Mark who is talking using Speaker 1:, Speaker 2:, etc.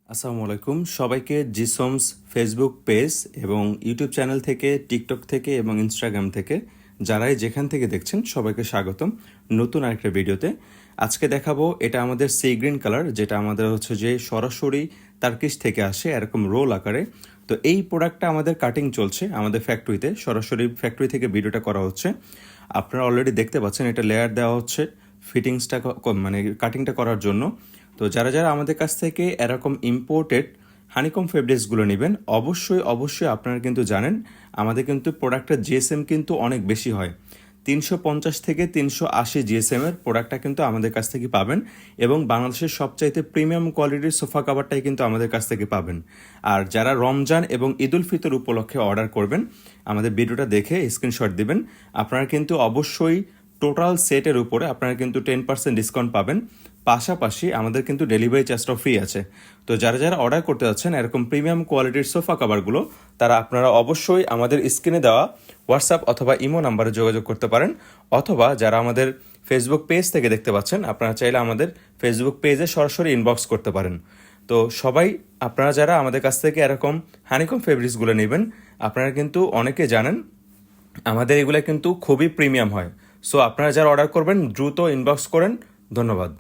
Speaker 1: আসসালামু আলাইকুম সবাইকে জিসোমস ফেসবুক পেজ এবং ইউটিউব চ্যানেল থেকে টিকটক থেকে এবং ইনস্টাগ্রাম থেকে যারাই যেখান থেকে দেখছেন সবাইকে স্বাগতম নতুন আরেকটা ভিডিওতে। আজকে দেখাবো এটা আমাদের সি গ্রিন কালার, যেটা আমাদের হচ্ছে যে সরাসরি টার্কিশ থেকে আসে এরকম রোল আকারে। তো এই প্রোডাক্টটা আমাদের কাটিং চলছে আমাদের ফ্যাক্টরিতে, সরাসরি ফ্যাক্টরি থেকে ভিডিওটা করা হচ্ছে। আপনারা অলরেডি দেখতে পাচ্ছেন এটা লেয়ার দেওয়া হচ্ছে ফিটিংসটা মানে কাটিংটা করার জন্য। তো যারা যারা আমাদের কাছ থেকে এরকম ইম্পোর্টেড হানিকম ফেব্রিক্সগুলো নেবেন, অবশ্যই আপনারা কিন্তু জানেন আমাদের কিন্তু প্রোডাক্টের জিএসএম কিন্তু অনেক বেশি হয়। 350 থেকে 380 জিএসএমের প্রোডাক্টটা কিন্তু আমাদের কাছ থেকে পাবেন, এবং বাংলাদেশের সবচাইতে প্রিমিয়াম কোয়ালিটির সোফা কাভারটাই কিন্তু আমাদের কাছ থেকে পাবেন। আর যারা রমজান এবং ঈদ উল ফিতর উপলক্ষে অর্ডার করবেন, আমাদের ভিডিওটা দেখে স্ক্রিনশট দিবেন। আপনারা কিন্তু অবশ্যই টোটাল সেটের উপরে আপনারা কিন্তু 10% ডিসকাউন্ট পাবেন। পাশাপাশি আমাদের কিন্তু ডেলিভারি চার্জটাও ফ্রি আছে। তো যারা যারা অর্ডার করতে যাচ্ছেন এরকম প্রিমিয়াম কোয়ালিটির সোফা কাভারগুলো, তারা আপনারা অবশ্যই আমাদের স্ক্রিনে দেওয়া হোয়াটসঅ্যাপ অথবা ইমো নাম্বারে যোগাযোগ করতে পারেন। অথবা যারা আমাদের ফেসবুক পেজ থেকে দেখতে পাচ্ছেন, আপনারা চাইলে আমাদের ফেসবুক পেজে সরাসরি ইনবক্স করতে পারেন। তো সবাই আপনারা যারা আমাদের কাছ থেকে এরকম হানিকম ফেব্রিক্সগুলো নেবেন, আপনারা কিন্তু অনেকে জানেন আমাদের এগুলো কিন্তু খুবই প্রিমিয়াম হয়। সো আপনারা যারা অর্ডার করবেন দ্রুত ইনবক্স করেন। ধন্যবাদ।